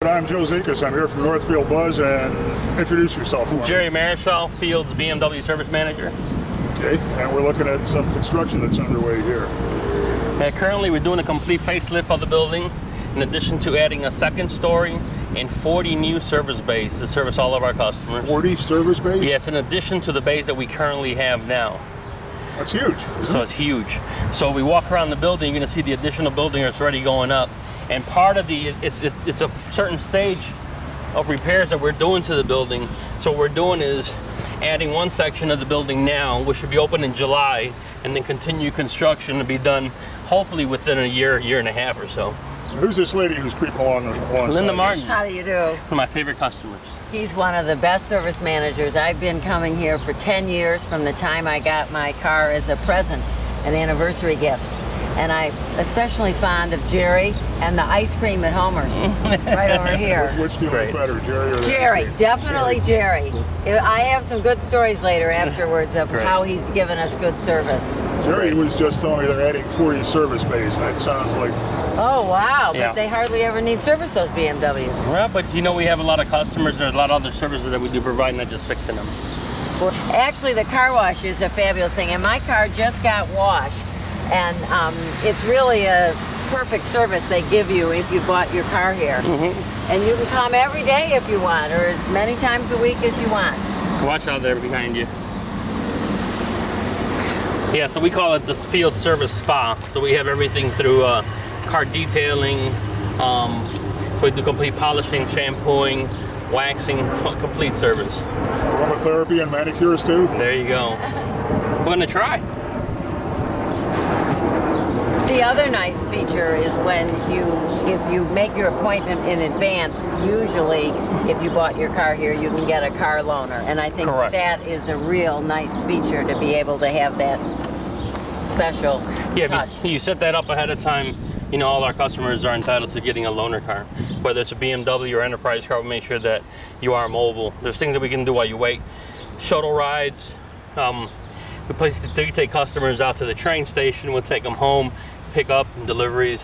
I'm Joe Zekas. I'm here from NorthfieldBuzz, and introduce yourself. Jerry Marischal, Fields BMW Service Manager. Okay, and we're looking at some construction that's underway here. Currently we're doing a complete facelift of the building, in addition to adding a second story and 40 new service bays to service all of our customers. 40 service bays? Yes, in addition to the bays that we currently have now. That's huge, isn't it? It's huge. So we walk around the building, you're going to see the additional building that's already going up. And part of it's a certain stage of repairs that we're doing to the building. So what we're doing is adding one section of the building now, which should be open in July, and then continue construction to be done hopefully within a year and a half or so. Who's this lady who's creeping alongside? Linda Martin. How do you do? One of my favorite customers. He's one of the best service managers. I've been coming here for 10 years from the time I got my car as a present, an anniversary gift. And I'm especially fond of Jerry and the ice cream at Homer's, right over here. Which do you like better, Jerry or the Jerry, ice cream? definitely Jerry. I have some good stories later afterwards of how he's given us good service. Jerry was just telling me they're adding 40 service bays. That sounds like... Oh, wow, Yeah. but they hardly ever need service, those BMWs. Well, but you know, we have a lot of customers, there's a lot of other services that we do provide, not just fixing them. Actually, the car wash is a fabulous thing, and my car just got washed. And it's really a perfect service they give you if you bought your car here. And you can come every day if you want, or as many times a week as you want. Watch out there behind you. Yeah, so we call it the Field Service Spa. So we have everything through car detailing, so we do complete polishing, shampooing, waxing, complete service. Aromatherapy and manicures too? There you go. We're gonna try. The other nice feature is when if you make your appointment in advance, usually if you bought your car here, you can get a car loaner. And I think that is a real nice feature to be able to have that special touch. If you set that up ahead of time, you know, all our customers are entitled to getting a loaner car. Whether it's a BMW or Enterprise car, we make sure that you are mobile. There's things that we can do while you wait. Shuttle rides. We take customers out to the train station, we'll take them home, pick up deliveries,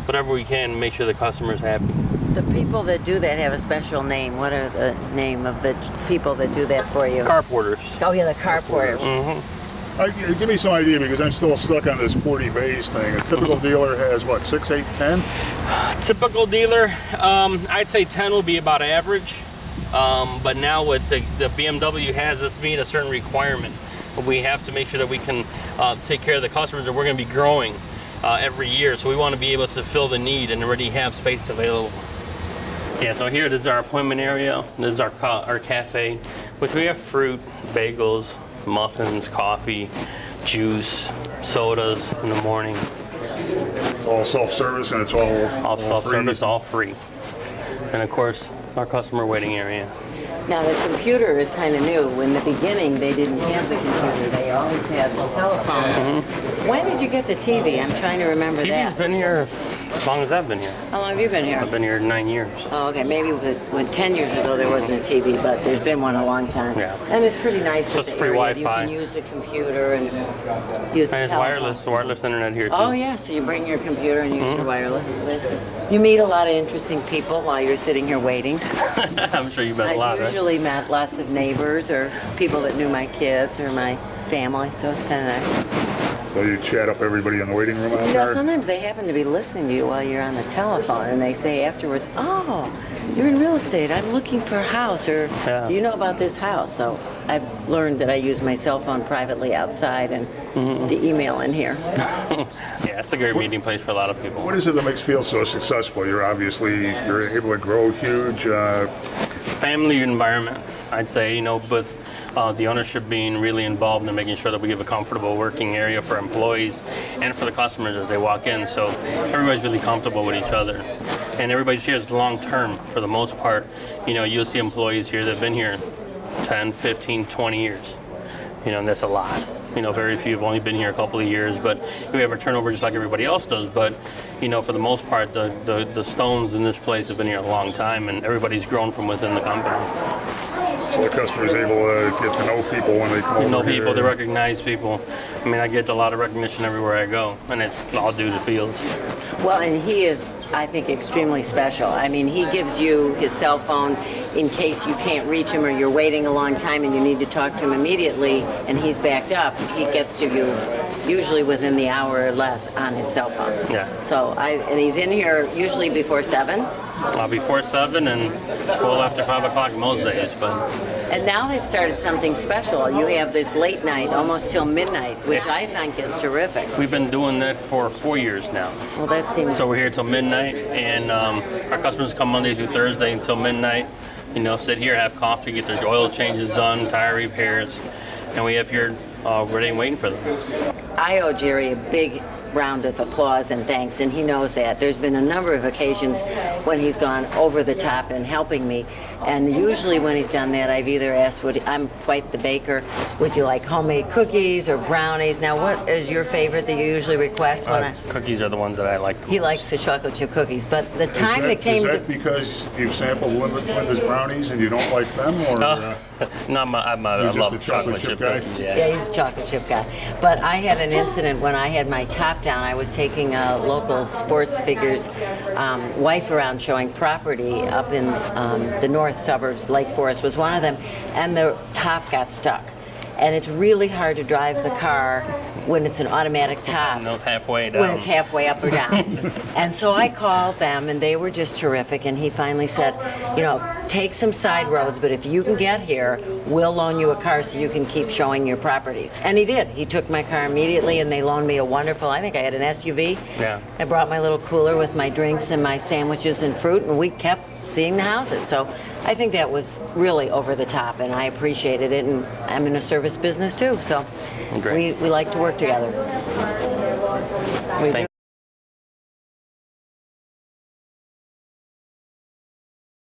whatever we can, make sure the customer's happy. The people that do that have a special name. What are the name of the people that do that for you? Car porters. Oh yeah, the car porters. Give me some idea, because I'm still stuck on this 40 bays thing. A typical dealer has what, 6, 8, 10? Typical dealer, I'd say 10 will be about average. But now with the BMW has us meet a certain requirement. We have to make sure that we can take care of the customers, and we're going to be growing every year. So we want to be able to fill the need and already have space available. Yeah, so here, this is our appointment area. This is our cafe, which we have fruit, bagels, muffins, coffee, juice, sodas in the morning. It's all self-service and it's all self-service, all free. And of course, our customer waiting area. Now the computer is kind of new. In the beginning, they didn't have the computer. They always had the telephone. When did you get the TV? I'm trying to remember that. TV's been here as long as I've been here. How long have you been here? I've been here 9 years. Oh, okay. Maybe when 10 years ago there wasn't a TV, but there's been one a long time. Yeah. And it's pretty nice. So it's free Wi-Fi. You can use the computer and use the and it's telephone. wireless internet here too. Oh yeah, so you bring your computer and use your wireless. That's good. You meet a lot of interesting people while you're sitting here waiting. I'm sure you met a lot, I usually met lots of neighbors or people that knew my kids or my family, so it's kind of nice. So you chat up everybody in the waiting room out You there? know, sometimes they happen to be listening to you while you're on the telephone, and they say afterwards, "Oh, you're in real estate. I'm looking for a house," or "Do you know about this house?" So I've learned that I use my cell phone privately outside and the email in here. Yeah, it's a great meeting place for a lot of people. What is it that makes Field so successful? You're able to grow huge. Family environment, I'd say, you know, with the ownership being really involved in making sure that we give a comfortable working area for employees and for the customers as they walk in. So everybody's really comfortable with each other. And everybody's here is long term for the most part. You know, you'll see employees here that have been here 10, 15, 20 years. You know, and that's a lot. You know, very few have only been here a couple of years, but we have a turnover just like everybody else does. But, you know, for the most part, the Stones in this place have been here a long time, and everybody's grown from within the company. So the customer's able to get to know people when they come over here. Know people, they recognize people. I mean, I get a lot of recognition everywhere I go, and it's all due to Fields. Well, and he is I think, extremely special. I mean, he gives you his cell phone in case you can't reach him or you're waiting a long time and you need to talk to him immediately and he's backed up. He gets to you usually within the hour or less on his cell phone. Yeah. So and he's in here usually before 7. Before 7 and well after 5 o'clock most days, but. And now they've started something special. You have this late night, almost till midnight, which I think is terrific. We've been doing that for 4 years now. Well, that seems. So we're here till midnight, and our customers come Monday through Thursday until midnight. You know, sit here, have coffee, get their oil changes done, tire repairs, and we have here ready and waiting for them. I owe Jerry a big round of applause and thanks, and he knows that. There's been a number of occasions when he's gone over the top in helping me, and usually when he's done that, I've either asked, I'm quite the baker, would you like homemade cookies or brownies? Now, what is your favorite that you usually request? Cookies are the ones that I like the most. He likes the chocolate chip cookies, but the time that came is that because you've sampled Linda's brownies and you don't like them, or? No, I love chocolate chip guy? cookies. Yeah, he's a chocolate chip guy. But I had an incident when I had my top down. I was taking a local sports figures wife around showing property up in the north suburbs. Lake Forest was one of them, and the top got stuck. And it's really hard to drive the car when it's an automatic top. And it's halfway down. When it's halfway up or down. And so I called them, and they were just terrific. And he finally said, you know, take some side roads, but if you can get here, we'll loan you a car so you can keep showing your properties. And he did. He took my car immediately, and they loaned me a wonderful, I think I had an SUV. Yeah. I brought my little cooler with my drinks and my sandwiches and fruit, and we kept seeing the houses. So I think that was really over the top, and I appreciated it, and I'm in a service business too, so we like to work together. Thank